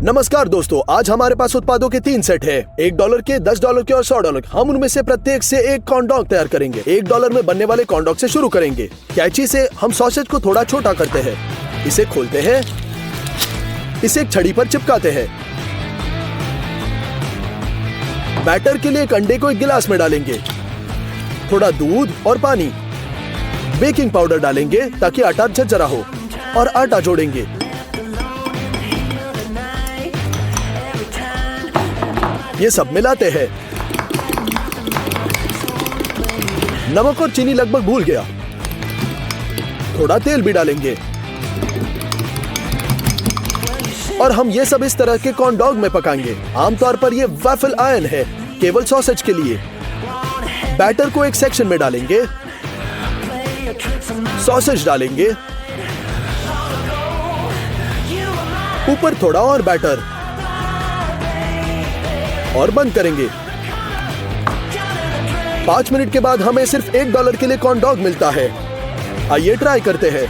नमस्कार दोस्तों, आज हमारे पास उत्पादों के 3 सेट है। $1 के, $10 के और $100 के। हम उनमें से प्रत्येक से एक कॉर्न डॉग तैयार करेंगे। $1 में बनने वाले कॉर्न डॉग से शुरू करेंगे। कैंची से हम सॉसेज को थोड़ा छोटा करते हैं, इसे खोलते हैं, इसे एक छड़ी पर चिपकाते हैं। बैटर के लिए एक अंडे को एक गिलास में डालेंगे, थोड़ा दूध और पानी, बेकिंग पाउडर डालेंगे ताकि आटा झरझरा हो और आटा जोड़ेंगे। ये सब मिलाते हैं। नमक और चीनी लगभग भूल गया, थोड़ा तेल भी डालेंगे और हम ये सब इस तरह के कॉर्न डॉग में पकाएंगे। आमतौर पर ये वैफल आयरन है, केवल सॉसेज के लिए। बैटर को एक सेक्शन में डालेंगे, सॉसेज डालेंगे, ऊपर थोड़ा और बैटर और बंद करेंगे। 5 मिनट के बाद हमें सिर्फ $1 के लिए कॉर्न डॉग मिलता है। आइए ट्राई करते हैं।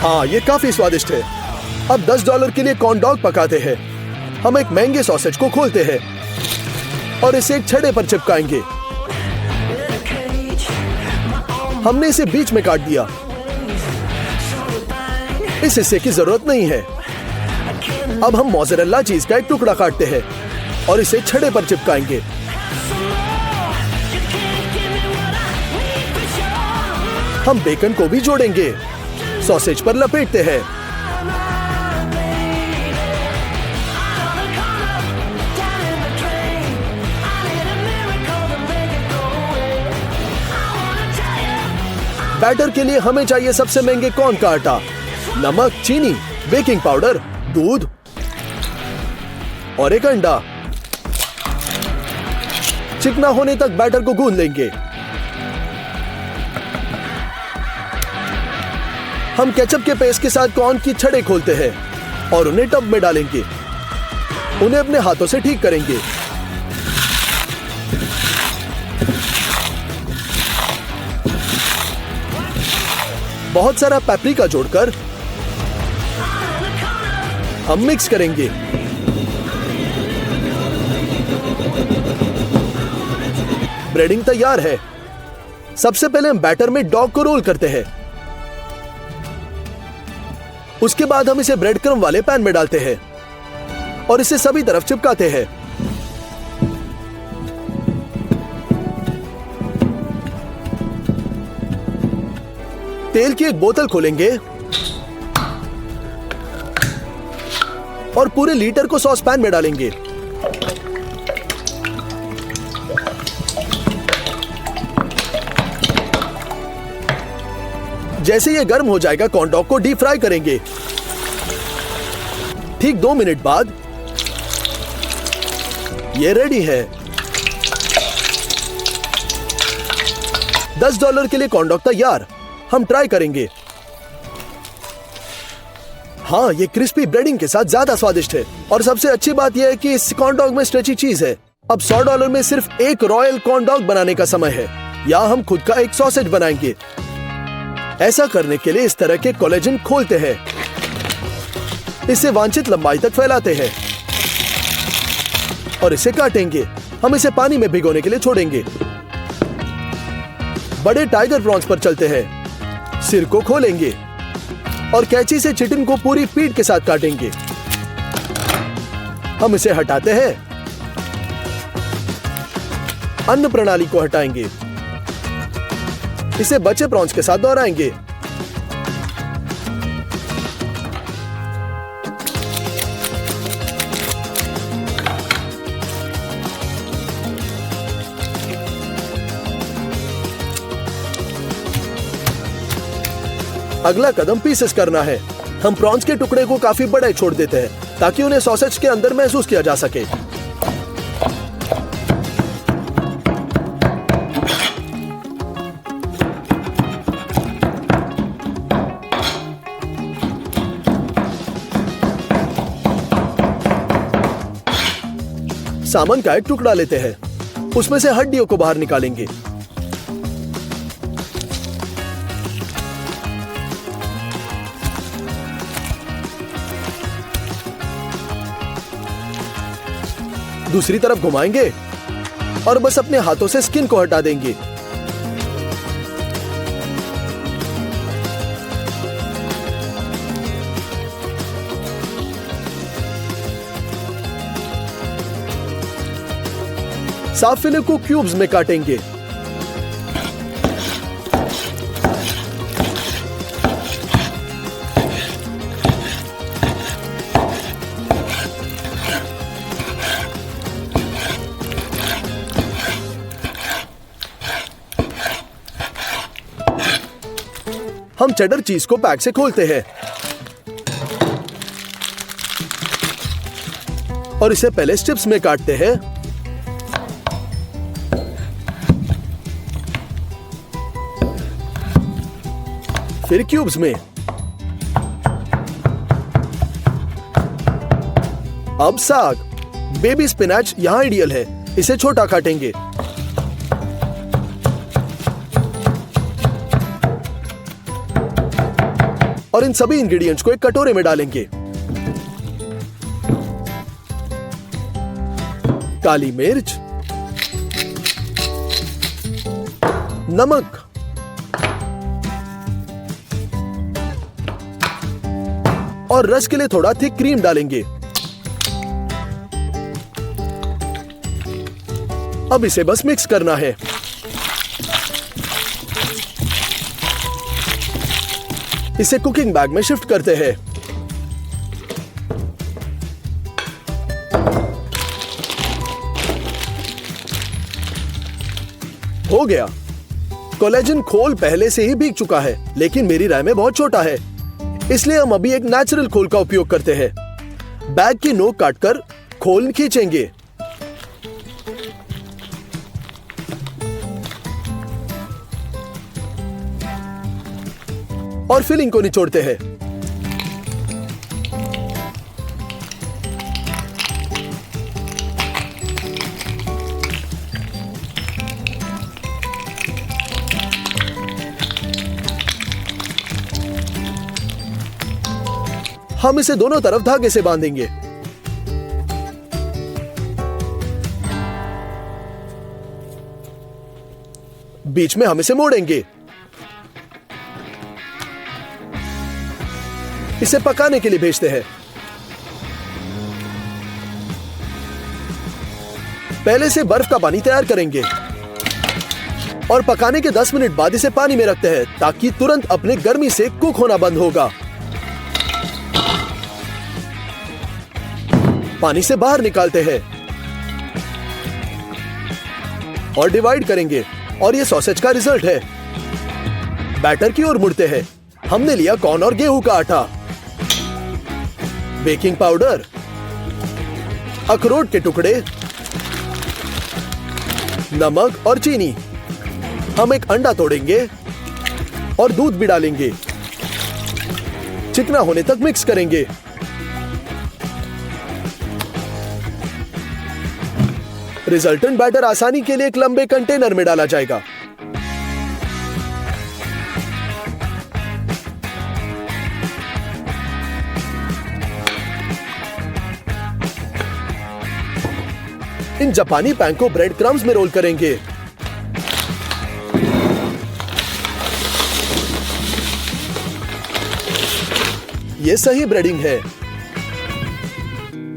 हाँ, ये काफी स्वादिष्ट है। अब $10 के लिए कॉर्न डॉग पकाते हैं। हम एक महंगे सॉसेज को खोलते हैं और इसे एक छड़े पर चिपकाएंगे। हमने इसे बीच में काट दिया, इस हिस्से की जरूरत नहीं है। अब हम मोज़रेला चीज का एक टुकड़ा काटते हैं और इसे छड़े पर चिपकाएंगे। हम बेकन को भी जोड़ेंगे, सॉसेज पर लपेटते हैं। बैटर के लिए हमें चाहिए सबसे महंगे कॉर्न का आटा, नमक, चीनी, बेकिंग पाउडर, दूध और एक अंडा। चिकना होने तक बैटर को गूंद लेंगे। हम केचप के पेस्ट के साथ कॉर्न की छड़े खोलते हैं और उन्हें टब में डालेंगे। उन्हें अपने हाथों से ठीक करेंगे। बहुत सारा पेपरिका जोड़कर हम मिक्स करेंगे। ब्रेडिंग तैयार है। सबसे पहले हम बैटर में डॉग को रोल करते हैं। उसके बाद हम इसे ब्रेड क्रम्ब वाले पैन में डालते हैं और इसे सभी तरफ चिपकाते हैं। तेल की एक बोतल खोलेंगे और पूरे लीटर को सॉस पैन में डालेंगे। जैसे ये गर्म हो जाएगा, कॉर्न डॉग को डीप फ्राई करेंगे। ठीक 2 मिनट बाद ये रेडी है। $10 के लिए कॉर्न डॉग तैयार। हम ट्राई करेंगे। हाँ, ये क्रिस्पी ब्रेडिंग के साथ ज्यादा स्वादिष्ट है और सबसे अच्छी बात यह है कि इस कॉर्न डॉग में स्ट्रेची चीज है। अब $100 में सिर्फ एक रॉयल कॉर्न डॉग बनाने का समय है, या हम खुद का एक सॉसेज बनाएंगे। ऐसा करने के लिए इस तरह के कोलेजन खोलते हैं, इसे वांछित लंबाई तक फैलाते हैं और इसे काटेंगे। हम इसे पानी में भिगोने के लिए छोड़ेंगे। बड़े टाइगर प्रॉन्स पर चलते हैं। सिर को खोलेंगे और कैंची से चिकन को पूरी पीठ के साथ काटेंगे। हम इसे हटाते हैं, अन्न प्रणाली को हटाएंगे, इसे बचे प्रॉन्स के साथ दोहराएंगे। अगला कदम पीसेस करना है। हम प्रॉन्स के टुकड़े को काफी बड़े छोड़ देते हैं ताकि उन्हें सॉसेज के अंदर महसूस किया जा सके। सामन का एक टुकड़ा लेते हैं, उसमें से हड्डियों को बाहर निकालेंगे। दूसरी तरफ घुमाएंगे और बस अपने हाथों से स्किन को हटा देंगे। साफ फिले को क्यूब्स में काटेंगे। हम चेडर चीज को पैक से खोलते हैं और इसे पहले स्ट्रिप्स में काटते हैं। फिर क्यूब्स में। अब साग। बेबी स्पिनच यहां आइडियल है, इसे छोटा काटेंगे। और इन सभी इंग्रेडिएंट्स को एक कटोरे में डालेंगे। काली मिर्च, नमक, और रस के लिए थोड़ा थिक क्रीम डालेंगे। अब इसे बस मिक्स करना है। इसे कुकिंग बैग में शिफ्ट करते हैं। हो गया। कोलेजन खोल पहले से ही भीग चुका है, लेकिन मेरी राय में बहुत छोटा है, इसलिए हम अभी एक नेचुरल खोल का उपयोग करते हैं। बैग की नोक काटकर खोल खींचेंगे और फिलिंग को निचोड़ते हैं। हम इसे दोनों तरफ धागे से बांधेंगे। बीच में हम इसे मोड़ेंगे। इसे पकाने के लिए भेजते हैं। पहले से बर्फ का पानी तैयार करेंगे और पकाने के 10 मिनट बाद इसे पानी में रखते हैं ताकि तुरंत अपने गर्मी से कुक होना बंद होगा। पानी से बाहर निकालते हैं और डिवाइड करेंगे और यह सॉसेज का रिजल्ट है। बैटर की ओर मुड़ते हैं। हमने लिया कॉर्न और गेहूं का आटा, बेकिंग पाउडर, अखरोट के टुकड़े, नमक और चीनी। हम एक अंडा तोड़ेंगे और दूध भी डालेंगे। चिकना होने तक मिक्स करेंगे। रिजल्टेंट बैटर आसानी के लिए एक लंबे कंटेनर में डाला जाएगा। इन जापानी पैन को ब्रेड क्रम्स में रोल करेंगे। यह सही ब्रेडिंग है।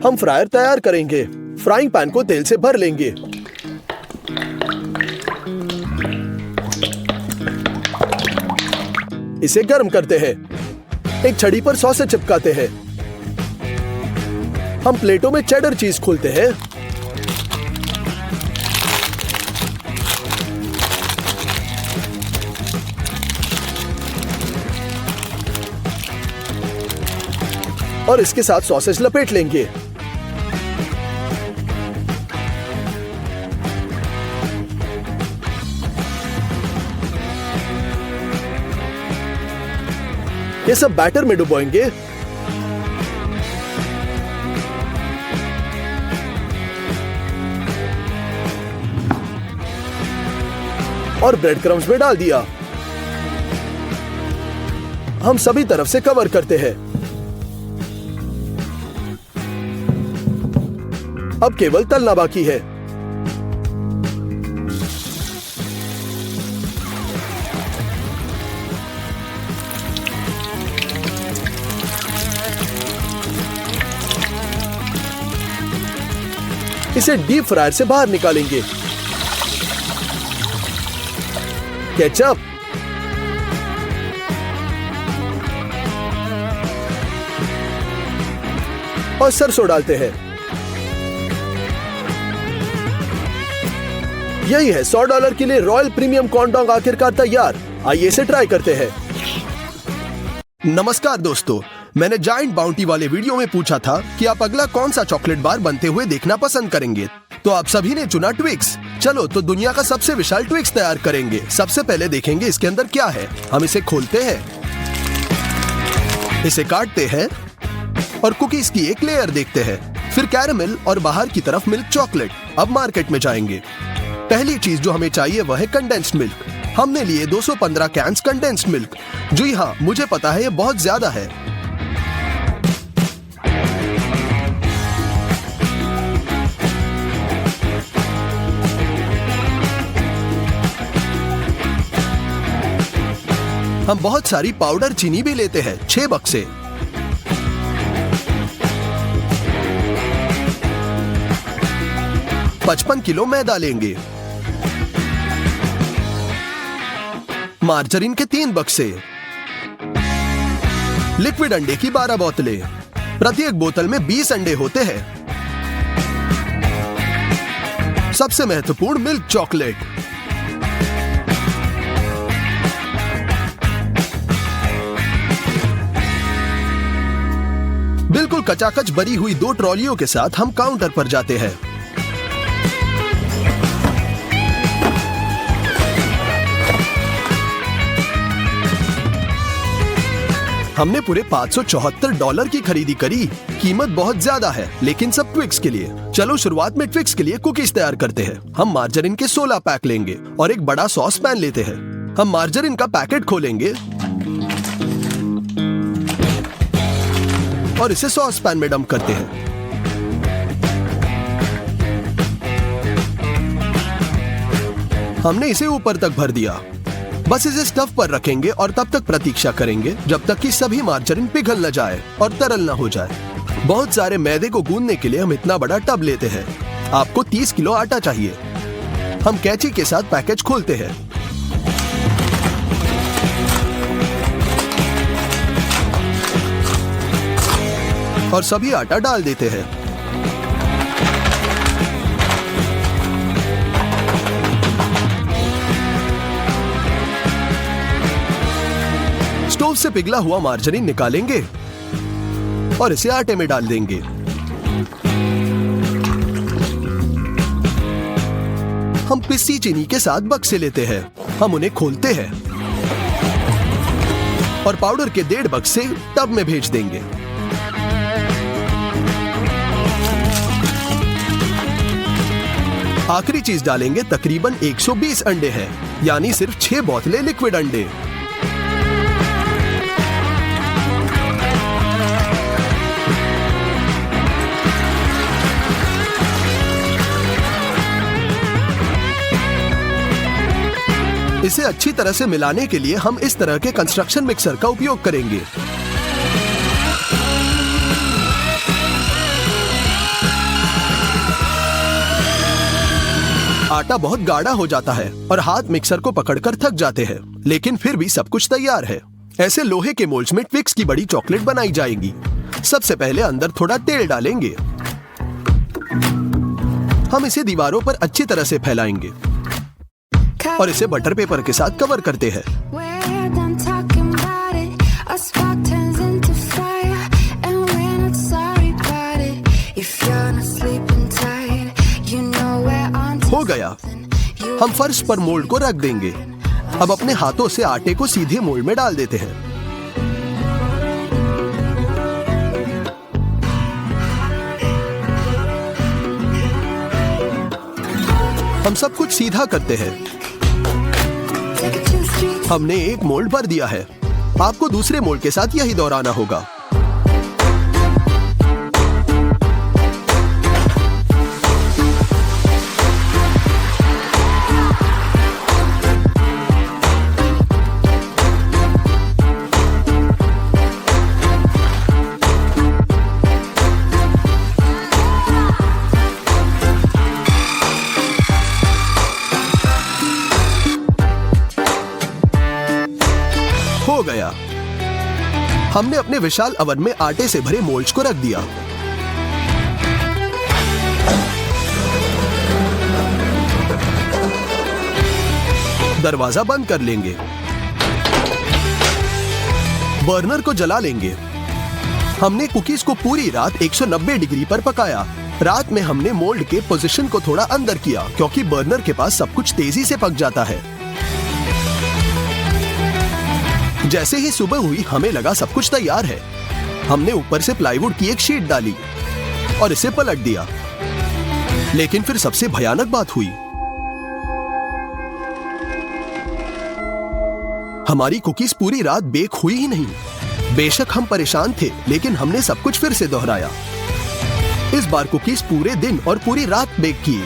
हम फ्रायर तैयार करेंगे। फ्राइंग पैन को तेल से भर लेंगे। इसे गर्म करते हैं। एक छड़ी पर सॉसेज चिपकाते हैं। हम प्लेटों में चेडर चीज खोलते हैं। और इसके साथ सॉसेज लपेट लेंगे। ये सब बैटर में डुबोएंगे। और ब्रेड क्रम्स में डाल दिया। हम सभी तरफ से कवर करते हैं। अब केवल तलना बाकी है। इसे डीप फ्रायर से बाहर निकालेंगे। केचप, और सरसों डालते हैं। यही है $100 के लिए रॉयल प्रीमियम कॉर्न डॉग आखिरकार तैयार। आइए इसे ट्राई करते हैं। नमस्कार दोस्तों, मैंने जायंट बाउंटी वाले वीडियो में पूछा था कि आप अगला कौन सा चॉकलेट बार बनते हुए देखना पसंद करेंगे, तो आप सभी ने चुना ट्विक्स। चलो तो दुनिया का सबसे विशाल ट्विक्स तैयार करेंगे। सबसे पहले देखेंगे इसके अंदर क्या है। हम इसे खोलते हैं, इसे काटते हैं और कुकीज की एक लेयर देखते हैं, फिर कैरेमल और बाहर की तरफ मिल्क चॉकलेट। अब मार्केट में जाएंगे। पहली चीज जो हमें चाहिए वह है कंडेंस्ड मिल्क। हमने लिए 215 कैन्स कंडेंस्ड मिल्क। जी हाँ, मुझे पता है ये बहुत ज्यादा है। हम बहुत सारी पाउडर चीनी भी लेते हैं, 6 बक्से। $55 किलो मैदा लेंगे। मार्जरीन के 3 बक्से। लिक्विड अंडे की 12 बोतलें। प्रत्येक बोतल में 20 अंडे होते हैं। सबसे महत्वपूर्ण मिल्क चॉकलेट। बिल्कुल कचाकच भरी हुई 2 ट्रॉलियों के साथ हम काउंटर पर जाते हैं। हमने पूरे $574 की खरीदी करी। कीमत बहुत ज्यादा है, लेकिन सब ट्विक्स के लिए। चलो शुरुआत में ट्विक्स के लिए कुकीज तैयार करते हैं। हम मार्जरीन के 16 पैक लेंगे और एक बड़ा सॉस पैन लेते हैं। हम मार्जरीन का पैकेट खोलेंगे और इसे सॉस पैन में डंप करते हैं। हमने इसे ऊपर तक भर दिया। बस इसे स्टफ पर रखेंगे और तब तक प्रतीक्षा करेंगे जब तक कि सभी मार्जरीन पिघल न जाए और तरल न हो जाए। बहुत सारे मैदे को गूंदने के लिए हम इतना बड़ा टब लेते हैं। आपको 30 किलो आटा चाहिए। हम कैंची के साथ पैकेज खोलते हैं। और सभी आटा डाल देते हैं। स्टोव से पिघला हुआ मार्जरीन निकालेंगे और इसे आटे में डाल देंगे। हम पिसी चीनी के साथ बक्से लेते हैं। हम उन्हें खोलते हैं और पाउडर के 1.5 बक्से टब में भेज देंगे। आखिरी चीज डालेंगे। तकरीबन 120 अंडे हैं, यानी सिर्फ 6 बोतलें लिक्विड अंडे। इसे अच्छी तरह से मिलाने के लिए हम इस तरह के कंस्ट्रक्शन मिक्सर का उपयोग करेंगे। आटा बहुत गाढ़ा हो जाता है और हाथ मिक्सर को पकड़कर थक जाते हैं, लेकिन फिर भी सब कुछ तैयार है। ऐसे लोहे के मोल्ड्स में ट्विक्स की बड़ी चॉकलेट बनाई जाएगी। सबसे पहले अंदर थोड़ा तेल डालेंगे। हम इसे दीवारों पर अच्छी तरह से फैलाएंगे और इसे बटर पेपर के साथ कवर करते हैं। हो गया। हम फर्श पर मोल्ड को रख देंगे। अब अपने हाथों से आटे को सीधे मोल्ड में डाल देते हैं। हम सब कुछ सीधा करते हैं। हमने एक मोल्ड भर दिया है। आपको दूसरे मोल्ड के साथ यही दोहराना होगा। हमने अपने विशाल ओवन में आटे से भरे मोल्ड्स को रख दिया। दरवाजा बंद कर लेंगे। बर्नर को जला लेंगे। हमने कुकीज को पूरी रात 190 डिग्री पर पकाया। रात में हमने मोल्ड के पोजीशन को थोड़ा अंदर किया क्योंकि बर्नर के पास सब कुछ तेजी से पक जाता है। जैसे ही सुबह हुई हमें लगा सब कुछ तैयार है। हमने ऊपर से प्लाईवुड की एक शीट डाली और इसे पलट दिया। लेकिन फिर सबसे भयानक बात हुई। हमारी कुकीज पूरी रात बेक हुई ही नहीं। बेशक हम परेशान थे, लेकिन हमने सब कुछ फिर से दोहराया। इस बार कुकीज पूरे दिन और पूरी रात बेक किए।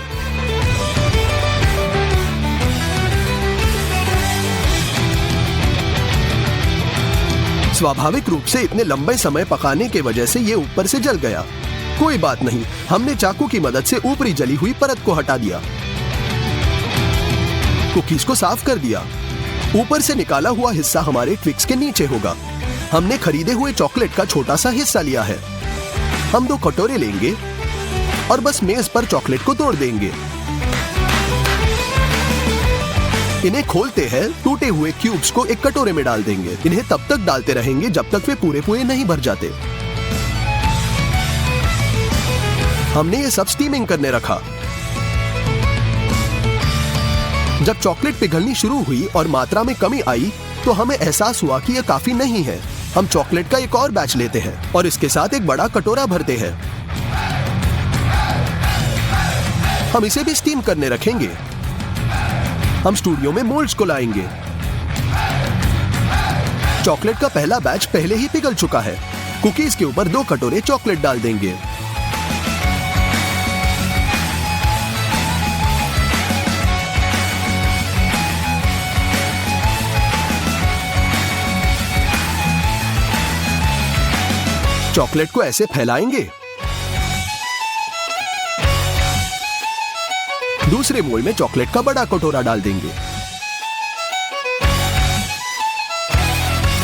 स्वाभाविक रूप से इतने लंबे समय पकाने के वजह से ये ऊपर से जल गया। कोई बात नहीं, हमने चाकू की मदद से ऊपरी जली हुई परत को हटा दिया। कुकीज को साफ कर दिया। ऊपर से निकाला हुआ हिस्सा हमारे ट्विक्स के नीचे होगा। हमने खरीदे हुए चॉकलेट का छोटा सा हिस्सा लिया है। हम 2 कटोरे लेंगे और बस मेज पर चॉकलेट को तोड़ देंगे। इन्हें खोलते हैं, टूटे हुए क्यूब्स को एक कटोरे में डाल देंगे। इन्हें तब तक डालते रहेंगे जब तक वे पूरे पूरे नहीं भर जाते। हमने ये सब स्टीमिंग करने रखा। जब चॉकलेट पिघलनी शुरू हुई और मात्रा में कमी आई तो हमें एहसास हुआ कि यह काफी नहीं है। हम चॉकलेट का एक और बैच लेते हैं और इसके साथ एक बड़ा कटोरा भरते हैं। हम इसे भी स्टीम करने रखेंगे। हम स्टूडियो में मोल्ड्स को लाएंगे। चॉकलेट का पहला बैच पहले ही पिघल चुका है। कुकीज के ऊपर 2 कटोरे चॉकलेट डाल देंगे। चॉकलेट को ऐसे फैलाएंगे। दूसरे मोल्ड में चॉकलेट का बड़ा कटोरा डाल देंगे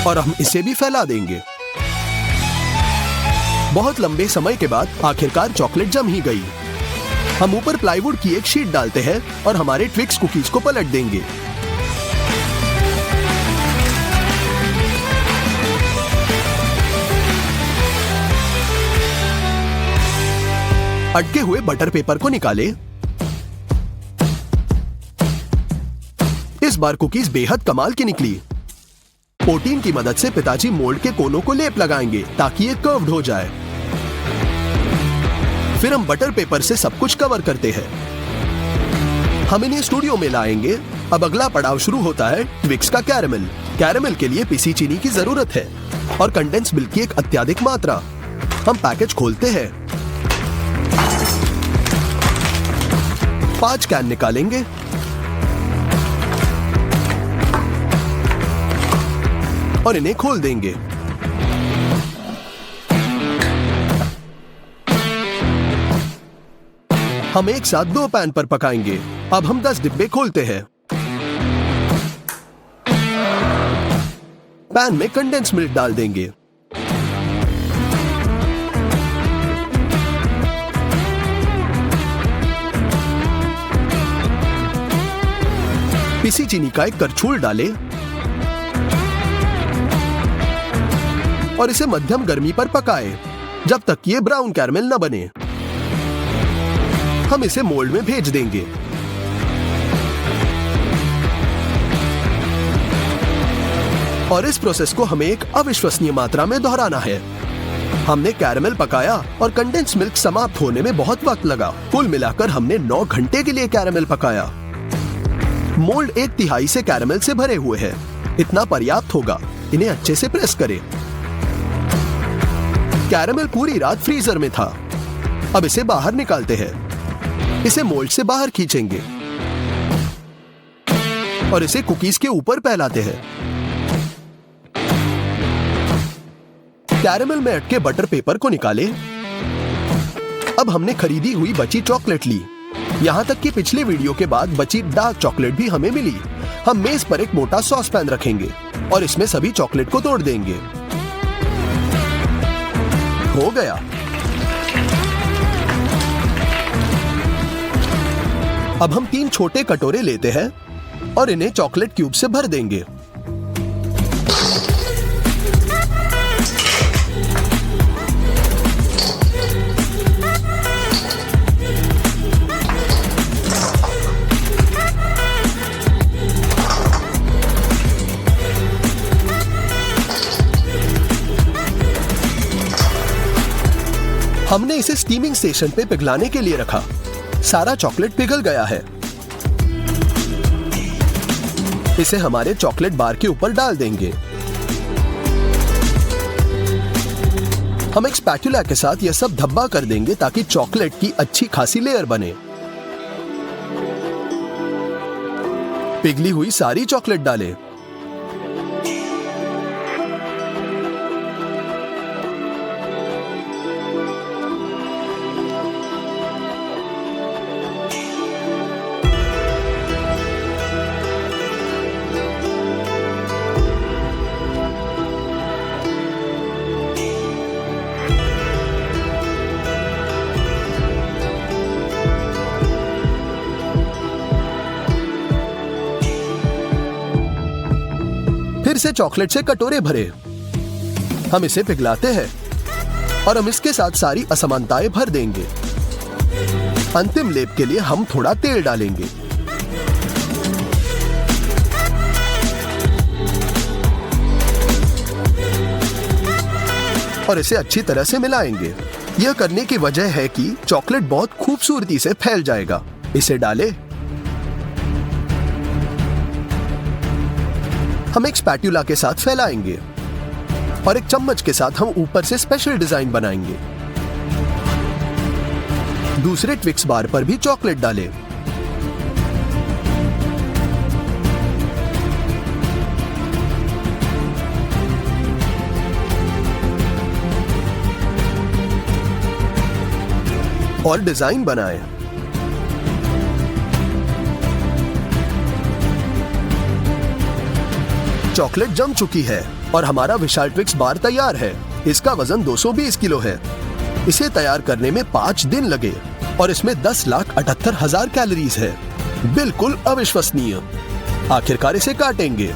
और हम इसे भी फैला देंगे। बहुत लंबे समय के बाद आखिरकार चॉकलेट जम ही गई। हम ऊपर प्लाईवुड की एक शीट डालते हैं और हमारे ट्विक्स कुकीज को पलट देंगे। अटके हुए बटर पेपर को निकाले। इस बार कुकीज बेहद कमाल की निकली। पोटीन की मदद से पिताजी मोल्ड के कोनों को लेप लगाएंगे ताकि ये कर्व्ड हो जाए। फिर हम बटर पेपर से सब कुछ कवर करते हैं। हम इन्हें स्टूडियो में लाएंगे। अब अगला पड़ाव शुरू होता है ट्विक्स का कैरेमल। कैरेमल के लिए पिसी चीनी की जरूरत है और कंडेंस मिल्क की एक अत्यधिक मात्रा। हम पैकेज खोलते हैं। 5 कैन निकालेंगे। और इन्हें खोल देंगे। हम एक साथ 2 पैन पर पकाएंगे। अब हम 10 डिब्बे खोलते हैं। पैन में कंडेंस मिल्क डाल देंगे। पिसी चीनी का एक करछूल डालें और इसे मध्यम गर्मी पर पकाएं जब तक ये ब्राउन कैरमेल न बने। हम इसे मोल्ड में भेज देंगे। और इस प्रोसेस को हमें एक अविश्वसनीय मात्रा में दोहराना है। हमने कैरमेल पकाया और कंडेंस मिल्क समाप्त होने में बहुत वक्त लगा। कुल मिलाकर हमने 9 घंटे के लिए कैरमेल पकाया। मोल्ड 1/3 से कैरमेल से भरे हुए हैं। इतना पर्याप्त होगा। इन्हें अच्छे से प्रेस करें। कैरमेल पूरी रात फ्रीजर में था। अब इसे बाहर निकालते हैं। इसे मोल्ड से बाहर खींचेंगे और इसे कुकीज के ऊपर फैलाते हैं। कैरमेल में अटके बटर पेपर को निकाले। अब हमने खरीदी हुई बची चॉकलेट ली। यहाँ तक कि पिछले वीडियो के बाद बची डार्क चॉकलेट भी हमें मिली। हम मेज पर एक मोटा सॉस पैन रखेंगे और इसमें सभी चॉकलेट को तोड़ देंगे। हो गया। अब हम 3 छोटे कटोरे लेते हैं और इन्हें चॉकलेट क्यूब से भर देंगे। हमने इसे स्टीमिंग स्टेशन पे पिघलाने के लिए रखा। सारा चॉकलेट पिघल गया है। इसे हमारे चॉकलेट बार के ऊपर डाल देंगे। हम एक स्पैटुला के साथ यह सब धब्बा कर देंगे ताकि चॉकलेट की अच्छी खासी लेयर बने। पिघली हुई सारी चॉकलेट डालें। फिर से चॉकलेट से कटोरे भरे। हम इसे पिघलाते हैं और हम इसके साथ सारी असमानताएं भर देंगे। अंतिम लेप के लिए हम थोड़ा तेल डालेंगे। और इसे अच्छी तरह से मिलाएंगे। यह करने की वजह है कि चॉकलेट बहुत खूबसूरती से फैल जाएगा। इसे डालें। हम एक स्पैटुला के साथ फैलाएंगे और एक चम्मच के साथ हम ऊपर से स्पेशल डिजाइन बनाएंगे। दूसरे ट्विक्स बार पर भी चॉकलेट डालें। और डिजाइन बनाएं। चॉकलेट जम चुकी है और हमारा विशाल ट्विक्स बार तैयार है। इसका वजन 220 किलो है। इसे तैयार करने में 5 दिन लगे और इसमें 10,78,000 कैलोरीज है। बिल्कुल अविश्वसनीय। आखिरकार इसे काटेंगे।